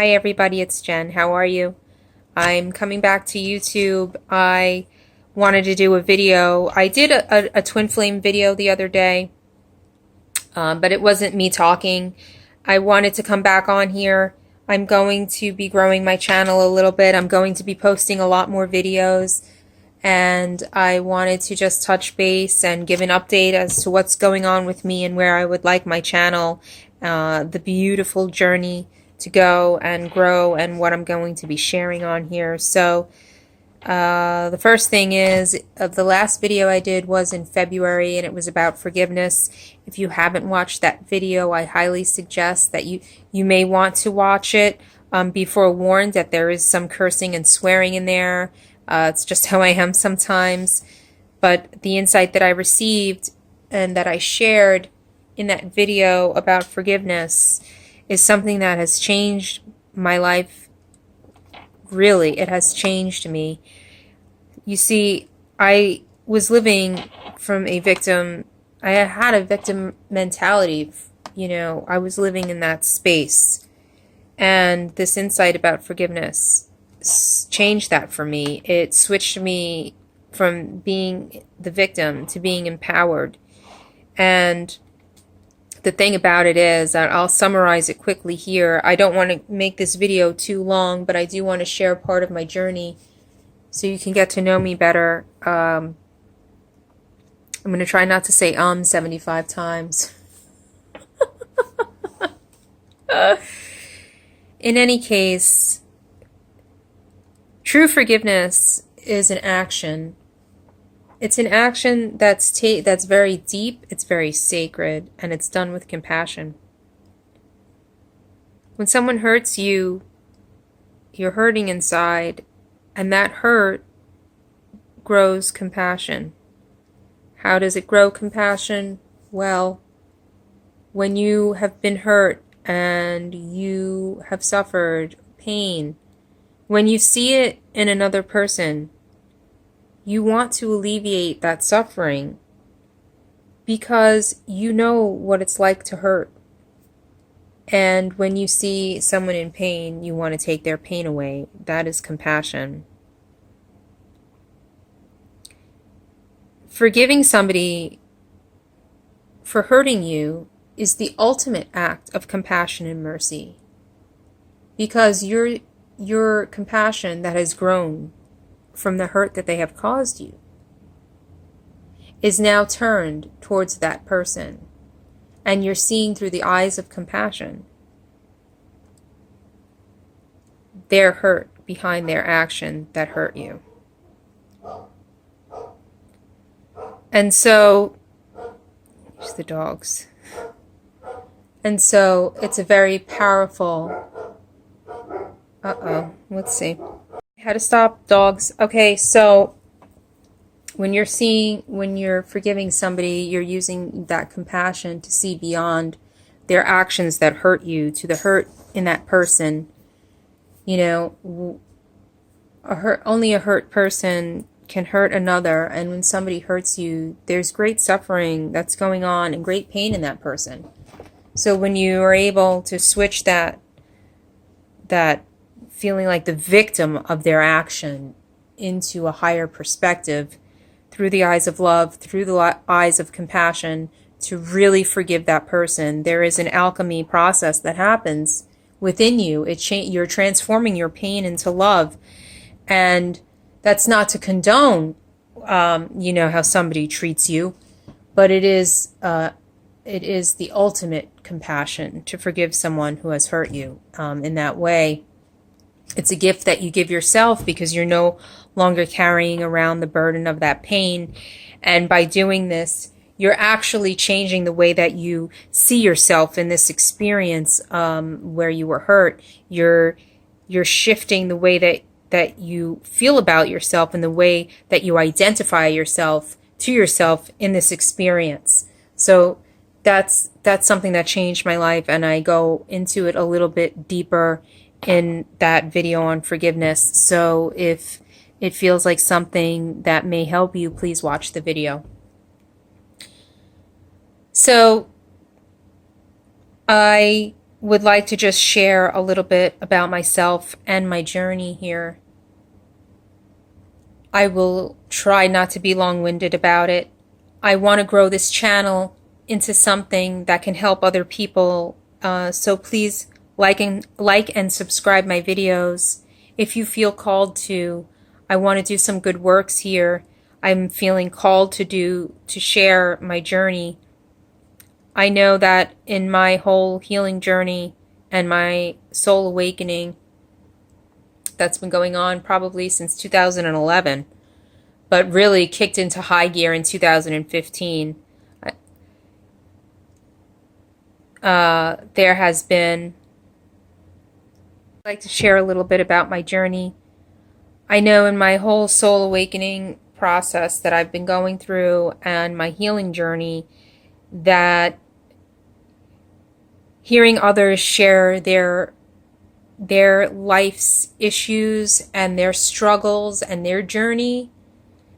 Hi everybody, it's Jen. How are you? I'm coming back to YouTube. I wanted to do a video. I did a twin flame video the other day, but it wasn't me talking. I wanted to come back on here. I'm going to be growing my channel a little bit. I'm going to be posting a lot more videos, and I wanted to just touch base and give an update as to what's going on with me and where I would like my channel, the beautiful journey to go and grow, and what I'm going to be sharing on here. So the first thing is, the last video I did was in February, and it was about forgiveness. If you haven't watched that video, I highly suggest that you may want to watch it. Be forewarned that there is some cursing and swearing in there. It's just how I am sometimes. But the insight that I received and that I shared in that video about forgiveness is something that has changed my life. Really, it has changed me. You see, I was living from a victim. I had a victim mentality. I was living in that space. And this insight about forgiveness changed that for me. It switched me from being the victim to being empowered. And the thing about it is, I'll summarize it quickly here. I don't want to make this video too long, but I do want to share part of my journey so you can get to know me better. I'm going to try not to say 75 times. In any case, true forgiveness is an action. It's an action that's very deep, it's very sacred, and it's done with compassion. When someone hurts you, you're hurting inside, and that hurt grows compassion. How does it grow compassion? Well, when you have been hurt and you have suffered pain, when you see it in another person, you want to alleviate that suffering because you know what it's like to hurt. And when you see someone in pain, you want to take their pain away. That is compassion. Forgiving somebody for hurting you is the ultimate act of compassion and mercy, because your compassion that has grown from the hurt that they have caused you is now turned towards that person, and you're seeing through the eyes of compassion their hurt behind their action that hurt you. And so, here's the dogs. And so it's a very powerful, let's see. How to stop dogs. Okay, so when you're forgiving somebody, you're using that compassion to see beyond their actions that hurt you, to the hurt in that person. Only a hurt person can hurt another, and when somebody hurts you, there's great suffering that's going on and great pain in that person. So when you are able to switch that feeling like the victim of their action into a higher perspective through the eyes of love, through the eyes of compassion, to really forgive that person, there is an alchemy process that happens within you. You're transforming your pain into love. And that's not to condone, how somebody treats you, but it is the ultimate compassion to forgive someone who has hurt you in that way. It's a gift that you give yourself because you're no longer carrying around the burden of that pain. And by doing this, you're actually changing the way that you see yourself in this experience where you were hurt. You're shifting the way that you feel about yourself and the way that you identify yourself to yourself in this experience. So that's something that changed my life, and I go into it a little bit deeper in that video on forgiveness. So if it feels like something that may help you, please watch the video. So I would like to just share a little bit about myself and my journey here. I will try not to be long-winded about it. I want to grow this channel into something that can help other people. So please like and subscribe my videos if you feel called to. I want to do some good works here. I'm feeling called to share my journey. I know that in my whole healing journey and my soul awakening that's been going on probably since 2011, but really kicked into high gear in 2015. There has been, I'd like to share a little bit about my journey. I know in my whole soul awakening process that I've been going through and my healing journey, that hearing others share their life's issues and their struggles and their journey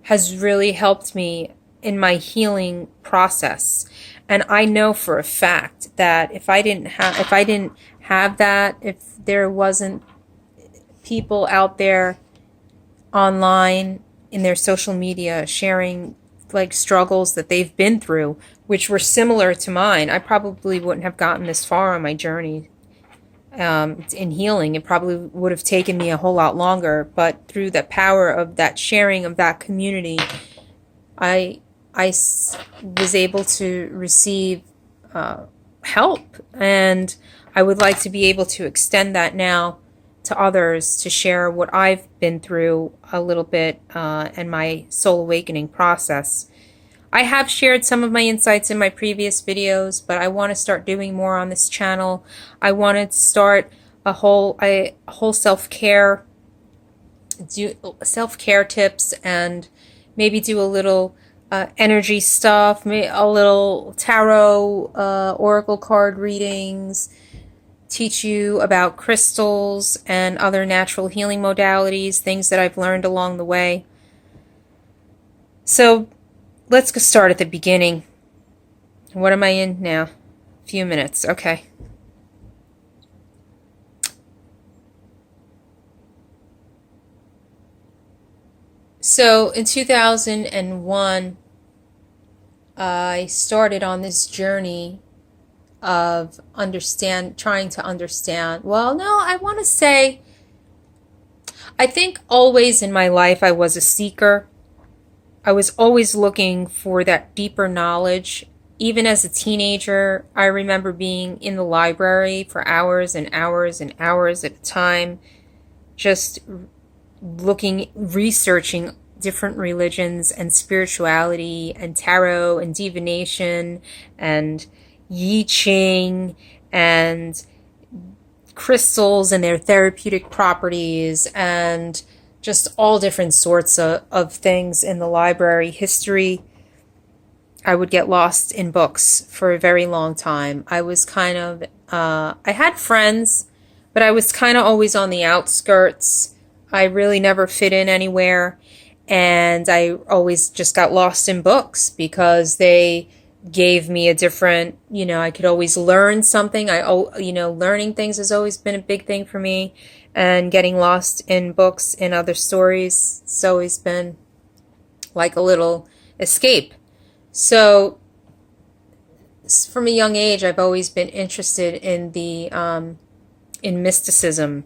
has really helped me in my healing process. And I know for a fact that if I didn't have that, if there wasn't people out there online in their social media sharing like struggles that they've been through, which were similar to mine, I probably wouldn't have gotten this far on my journey in healing. It probably would have taken me a whole lot longer, but through the power of that sharing of that community, I was able to receive help, and I would like to be able to extend that now to others, to share what I've been through a little bit and my soul awakening process. I have shared some of my insights in my previous videos, but I want to start doing more on this channel. I wanted to start a whole self-care tips, and maybe do a little energy stuff, a little tarot, oracle card readings, teach you about crystals and other natural healing modalities, things that I've learned along the way. So let's go start at the beginning. What am I in now? A few minutes. Okay. So in 2001, I started on this journey of trying to understand. Well, no, I want to say, I think always in my life I was a seeker. I was always looking for that deeper knowledge. Even as a teenager, I remember being in the library for hours and hours and hours at a time, just researching different religions and spirituality and tarot and divination and I-ching and crystals and their therapeutic properties, and just all different sorts of things in the library. History, I would get lost in books for a very long time. I was kind of, I had friends, but I was kind of always on the outskirts. I really never fit in anywhere, and I always just got lost in books because they gave me a different, I could always learn something. Learning things has always been a big thing for me, and getting lost in books and other stories, it's always been like a little escape. So from a young age, I've always been interested in in mysticism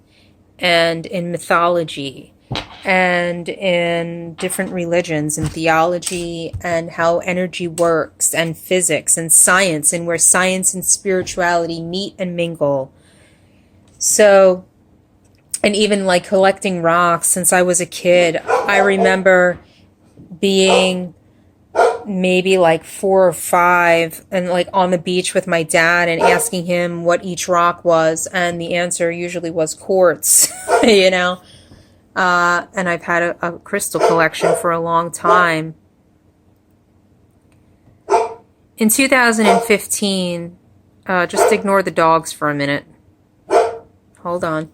and in mythology and in different religions and theology and how energy works and physics and science, and where science and spirituality meet and mingle. So, and even like collecting rocks since I was a kid. I remember being maybe like 4 or 5 and like on the beach with my dad and asking him what each rock was, and the answer usually was quartz. And I've had a crystal collection for a long time. In 2015, just ignore the dogs for a minute. Hold on.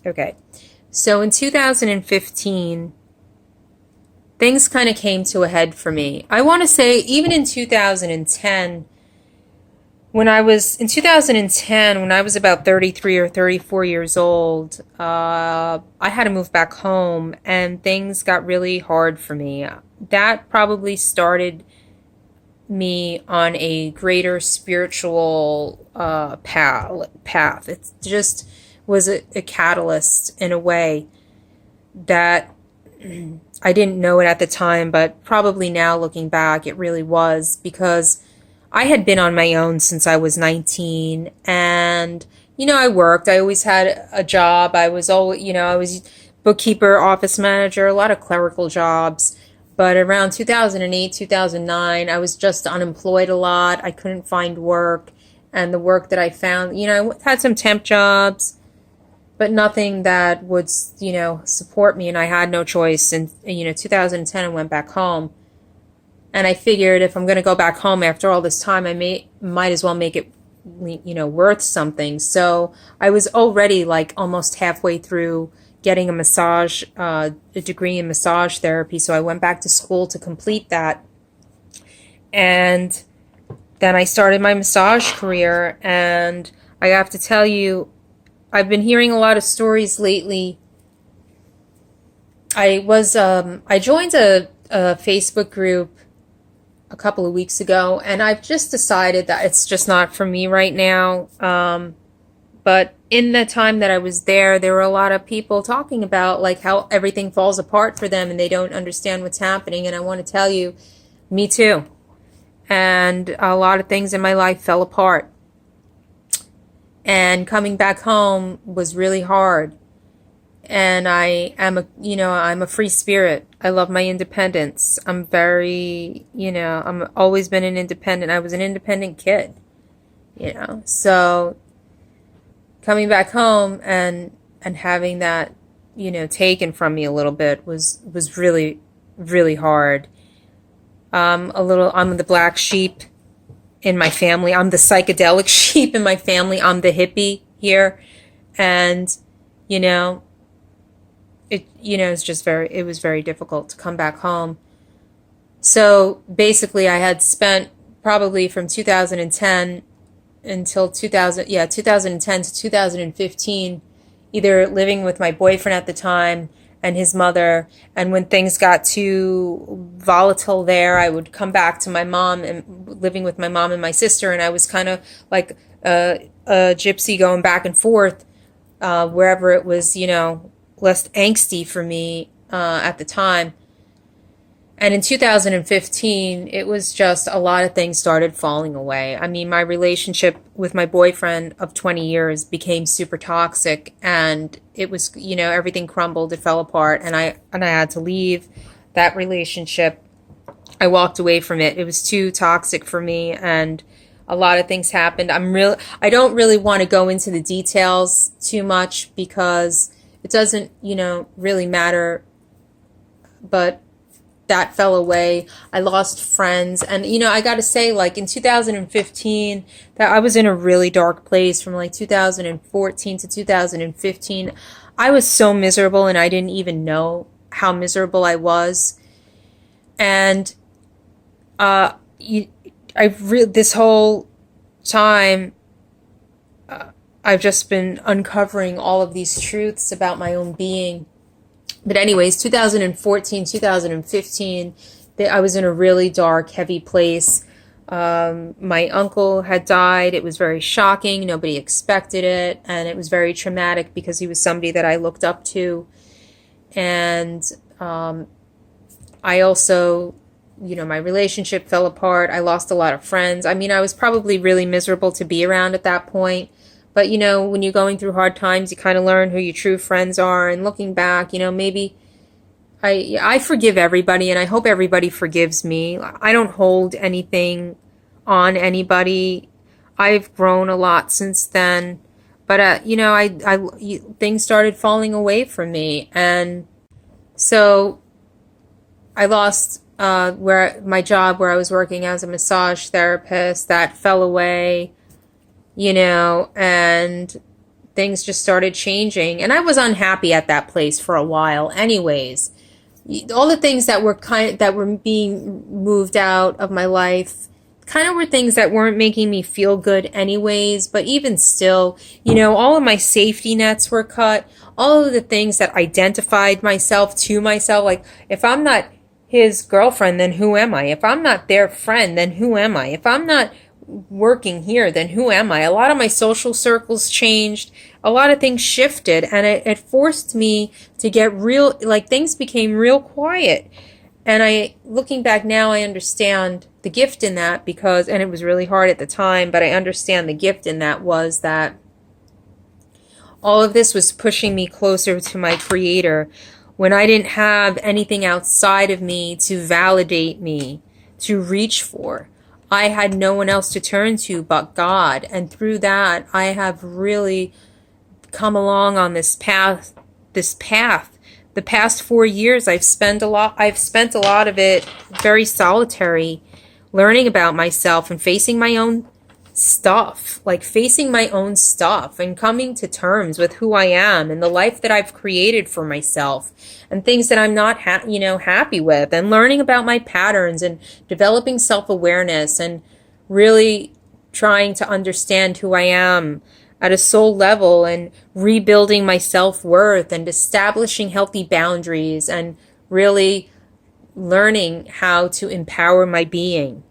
Okay. So in 2015, things kind of came to a head for me. I want to say even in 2010, When I was in 2010, when I was about 33 or 34 years old, I had to move back home and things got really hard for me. That probably started me on a greater spiritual path. It just was a catalyst in a way that I didn't know it at the time, but probably now looking back, it really was, because I had been on my own since I was 19, and I worked. I always had a job. I was always, I was bookkeeper, office manager, a lot of clerical jobs. But around 2008, 2009, I was just unemployed a lot. I couldn't find work, and the work that I found, I had some temp jobs, but nothing that would, support me, and I had no choice. And 2010, I went back home. And I figured if I'm going to go back home after all this time, I might as well make it, worth something. So I was already like almost halfway through getting a degree in massage therapy. So I went back to school to complete that. And then I started my massage career. And I have to tell you, I've been hearing a lot of stories lately. I joined a Facebook group a couple of weeks ago, and I've just decided that it's just not for me right now. But in the time that I was there were a lot of people talking about like how everything falls apart for them and they don't understand what's happening. And I want to tell you, me too. And a lot of things in my life fell apart. And coming back home was really hard. And I'm a free spirit. I love my independence. I'm always been an independent. I was an independent kid, So coming back home and having that, taken from me a little bit was really, really hard. I'm the black sheep in my family. I'm the psychedelic sheep in my family. I'm the hippie here. And, it was very difficult to come back home. So basically I had spent probably from 2010 until 2010 to 2015, either living with my boyfriend at the time and his mother. And when things got too volatile there, I would come back to my mom and living with my mom and my sister. And I was kind of like a gypsy going back and forth, wherever it was, less angsty for me at the time. And in 2015, it was just a lot of things started falling away. I mean, my relationship with my boyfriend of 20 years became super toxic, and it was, everything crumbled, it fell apart, and I had to leave that relationship. I walked away from it. It was too toxic for me, and a lot of things happened. I don't really want to go into the details too much because it doesn't, really matter, but that fell away. I lost friends. And, I got to say, like in 2015, that I was in a really dark place from like 2014 to 2015. I was so miserable and I didn't even know how miserable I was. And, this whole time, I've just been uncovering all of these truths about my own being. But anyways, 2014, 2015, I was in a really dark, heavy place. My uncle had died. It was very shocking. Nobody expected it. And it was very traumatic because he was somebody that I looked up to. And I also, my relationship fell apart. I lost a lot of friends. I mean, I was probably really miserable to be around at that point. But, when you're going through hard times, you kind of learn who your true friends are. And looking back, maybe I forgive everybody, and I hope everybody forgives me. I don't hold anything on anybody. I've grown a lot since then. But, things started falling away from me. And so I lost my job where I was working as a massage therapist. That fell away. And things just started changing. And I was unhappy at that place for a while anyways. All the things that were being moved out of my life kind of were things that weren't making me feel good anyways, but even still, you know, all of my safety nets were cut. All of the things that identified myself to myself, like if I'm not his girlfriend, then who am I? If I'm not their friend, then who am I? If I'm not working here, then who am I? A lot of my social circles changed. A lot of things shifted, and it forced me to get real, like things became real quiet. And looking back now, I understand the gift in that because, and it was really hard at the time, but I understand the gift in that was that all of this was pushing me closer to my creator when I didn't have anything outside of me to validate me, to reach for. I had no one else to turn to but God. And through that, I have really come along on this path. The past 4 years, I've spent a lot of it very solitary, learning about myself and facing my own stuff, and coming to terms with who I am and the life that I've created for myself and things that I'm not happy with, and learning about my patterns and developing self-awareness and really trying to understand who I am at a soul level and rebuilding my self-worth and establishing healthy boundaries and really learning how to empower my being.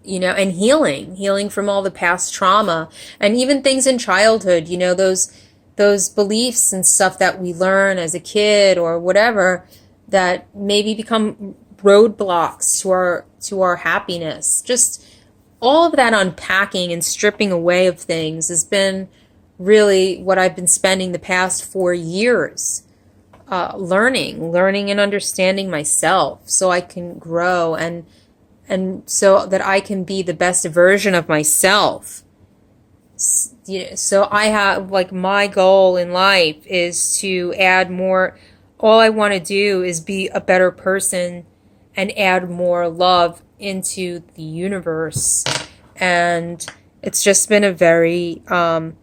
And healing from all the past trauma and even things in childhood, those beliefs and stuff that we learn as a kid or whatever that maybe become roadblocks to our happiness. Just all of that unpacking and stripping away of things has been really what I've been spending the past 4 years learning and understanding myself so I can grow and so that I can be the best version of myself. So I have, my goal in life is to add more. All I want to do is be a better person and add more love into the universe. And it's just been a very hard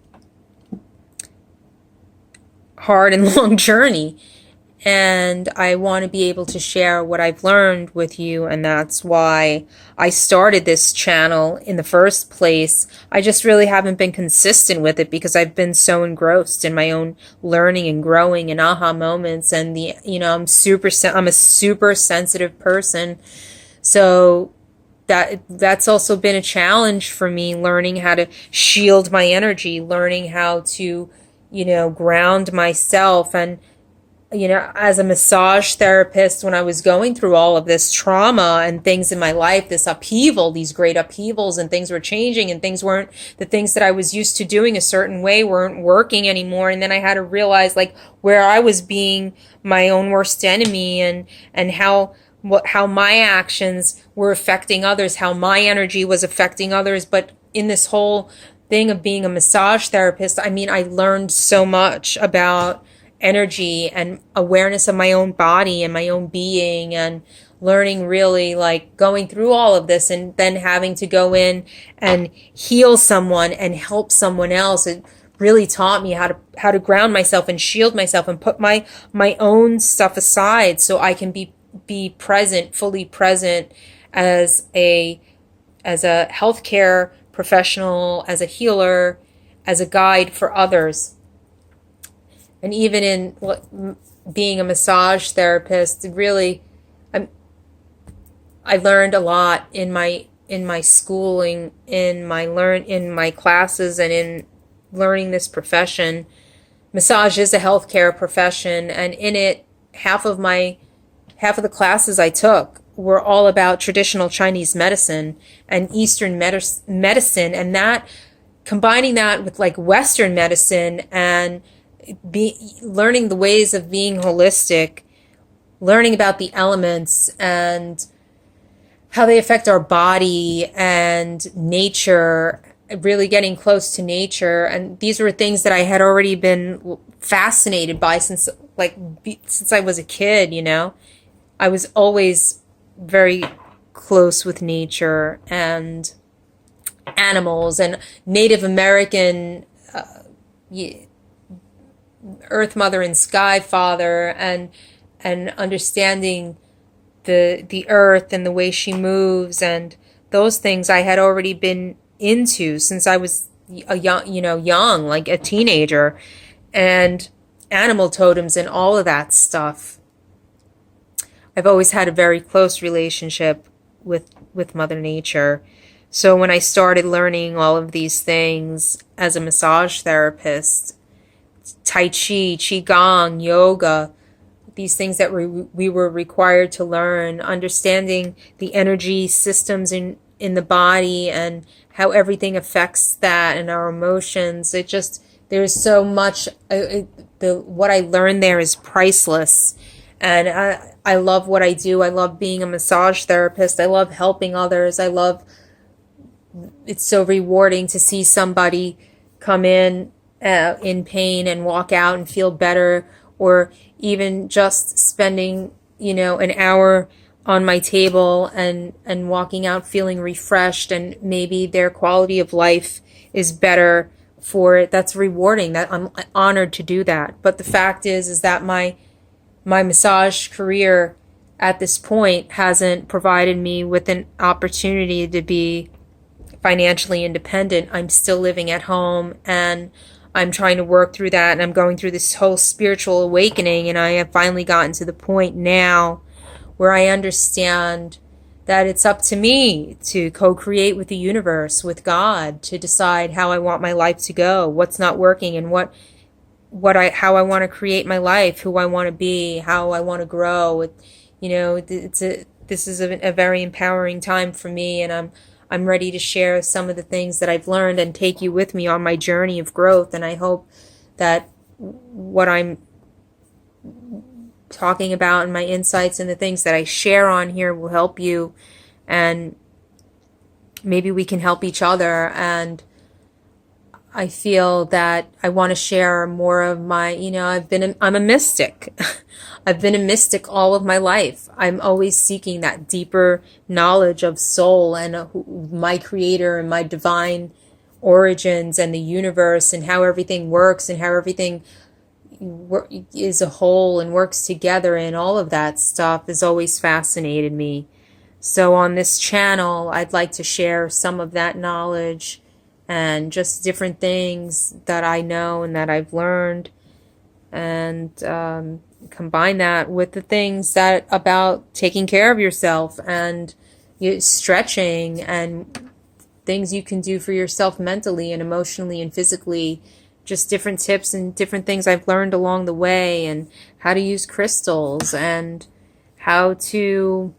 and long journey. And I want to be able to share what I've learned with you, and that's why I started this channel in the first place. I just really haven't been consistent with it because I've been so engrossed in my own learning and growing and aha moments, and I'm a super sensitive person, so that's also been a challenge for me, learning how to shield my energy, learning how to ground myself. And as a massage therapist, when I was going through all of this trauma and things in my life, this upheaval, these great upheavals, and things were changing and the things that I was used to doing a certain way weren't working anymore. And then I had to realize where I was being my own worst enemy and how my actions were affecting others, how my energy was affecting others. But in this whole thing of being a massage therapist, I learned so much about energy and awareness of my own body and my own being, and learning really going through all of this and then having to go in and heal someone and help someone else. It really taught me how to ground myself and shield myself and put my own stuff aside so I can be present, fully present as a healthcare professional, as a healer, as a guide for others. And even in being a massage therapist, really, I learned a lot in my schooling, in my classes, and in learning this profession. Massage is a healthcare profession, and in it, half of the classes I took were all about traditional Chinese medicine and Eastern medicine, and that combining that with Western medicine and learning the ways of being holistic, learning about the elements and how they affect our body and nature, really getting close to nature. And these were things that I had already been fascinated by since I was a kid. I was always very close with nature and animals and Native American Earth Mother and Sky Father, and understanding the earth and the way she moves, and those things I had already been into since I was a young, like a teenager, and animal totems and all of that stuff. I've always had a very close relationship with Mother Nature. So when I started learning all of these things as a massage therapist, Tai Chi, Qigong, yoga, these things that we were required to learn, understanding the energy systems in the body and how everything affects that and our emotions. There's so much, what I learned there is priceless. And I love what I do. I love being a massage therapist. I love helping others. It's so rewarding to see somebody come in pain and walk out and feel better, or even just spending, an hour on my table and walking out feeling refreshed, and maybe their quality of life is better for it. That's rewarding. That I'm honored to do that. But the fact is that my massage career at this point hasn't provided me with an opportunity to be financially independent. I'm still living at home, and I'm trying to work through that, and I'm going through this whole spiritual awakening, and I have finally gotten to the point now where I understand that it's up to me to co-create with the universe, with God, to decide how I want my life to go, what's not working, and how I want to create my life, who I want to be, how I want to grow. This is a very empowering time for me, and I'm ready to share some of the things that I've learned and take you with me on my journey of growth. And I hope that what I'm talking about and my insights and the things that I share on here will help you, and maybe we can help each other. And I feel that I want to share more of my, I'm a mystic. I've been a mystic all of my life. I'm always seeking that deeper knowledge of soul and my creator and my divine origins and the universe and how everything works and how everything is a whole and works together, and all of that stuff has always fascinated me. So on this channel, I'd like to share some of that knowledge and just different things that I know and that I've learned, and combine that with the things that about taking care of yourself and stretching and things you can do for yourself mentally and emotionally and physically. Just different tips and different things I've learned along the way, and how to use crystals and how to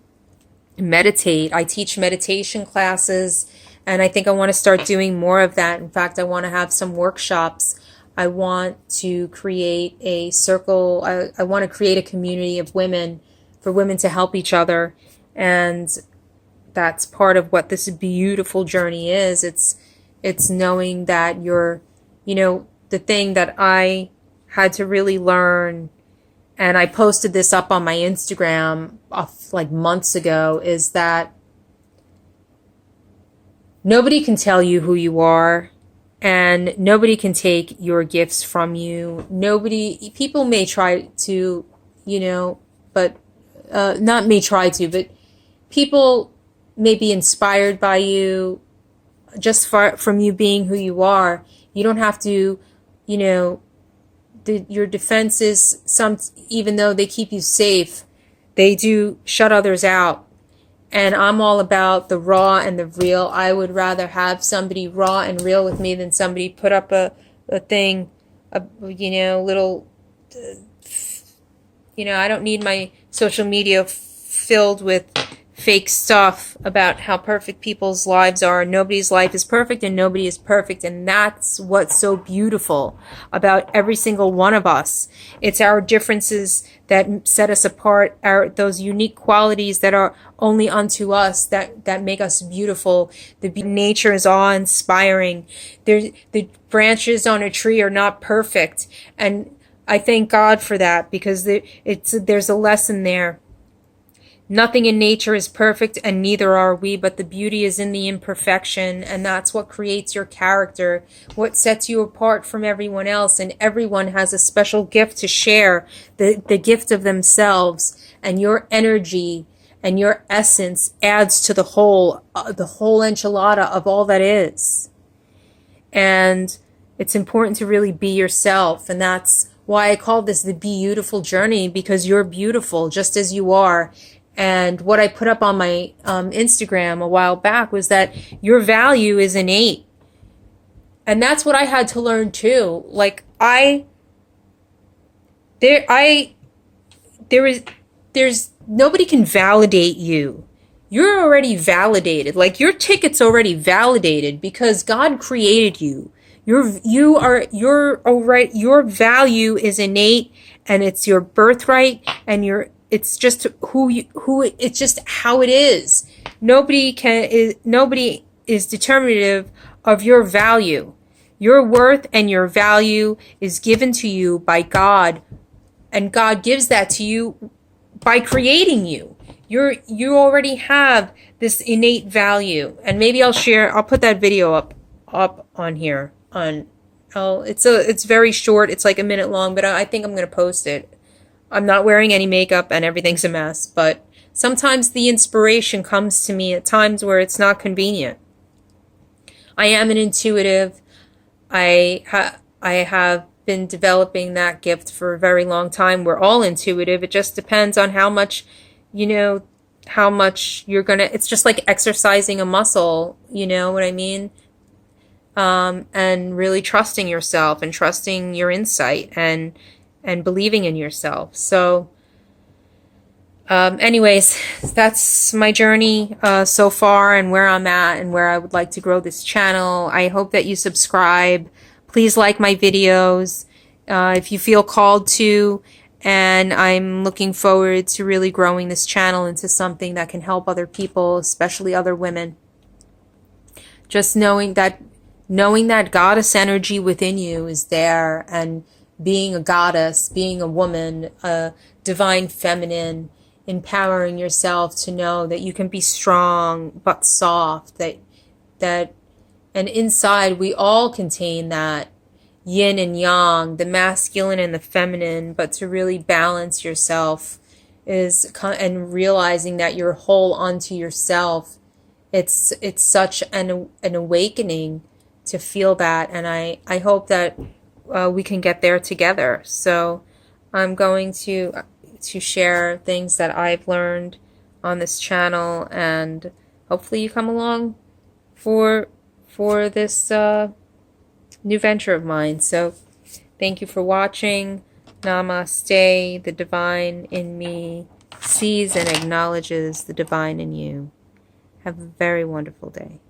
meditate. I teach meditation classes, and I think I want to start doing more of that. In fact, I want to have some workshops. I want to create a circle. I want to create a community of women, for women to help each other. And that's part of what this beautiful journey is. It's knowing that the thing that I had to really learn, and I posted this up on my Instagram like months ago, is that nobody can tell you who you are, and nobody can take your gifts from you. People may try to, but not may try to, but people may be inspired by you just from you being who you are. You don't have to, your defenses, even though they keep you safe, they do shut others out. And I'm all about the raw and the real. I would rather have somebody raw and real with me than somebody put up a thing, little, I don't need my social media filled with fake stuff about how perfect people's lives are. Nobody's life is perfect, and nobody is perfect. And that's what's so beautiful about every single one of us. It's our differences that set us apart, those unique qualities that are only unto us that make us beautiful. Nature is awe-inspiring. The branches on a tree are not perfect. And I thank God for that, because there's a lesson there. Nothing in nature is perfect, and neither are we, but the beauty is in the imperfection, and that's what creates your character, what sets you apart from everyone else. And everyone has a special gift to share, the gift of themselves, and your energy and your essence adds to the whole enchilada of all that is. And it's important to really be yourself, and that's why I call this the beautiful journey, because you're beautiful just as you are. And what I put up on my Instagram a while back was that your value is innate. And that's what I had to learn too. Like there's nobody can validate you. You're already validated. Like your ticket's already validated because God created you. Your value is innate, and it's your birthright, and it's just it's just how it is. Nobody is determinative of your value. Your worth and your value is given to you by God, and God gives that to you by creating you. You already have this innate value. And maybe I'll put that video up on here. It's very short. It's like a minute long, but I think I'm going to post it. I'm not wearing any makeup and everything's a mess, but sometimes the inspiration comes to me at times where it's not convenient. I am an intuitive. I have been developing that gift for a very long time. We're all intuitive. It just depends on how much you're gonna, it's just like exercising a muscle, you know what I mean? And really trusting yourself and trusting your insight and believing in yourself. So, anyways, that's my journey, so far, and where I'm at and where I would like to grow this channel. I hope that you subscribe. Please like my videos, if you feel called to. And I'm looking forward to really growing this channel into something that can help other people, especially other women. Just knowing that goddess energy within you is there, and being a goddess, being a woman, a divine feminine, empowering yourself to know that you can be strong but soft, and inside we all contain that yin and yang, the masculine and the feminine, but to really balance yourself and realizing that you're whole unto yourself. It's such an awakening to feel that, and I hope that we can get there together. So I'm going to share things that I've learned on this channel, and hopefully you come along for this new venture of mine. So thank you for watching. Namaste. The divine in me sees and acknowledges the divine in you. Have a very wonderful day.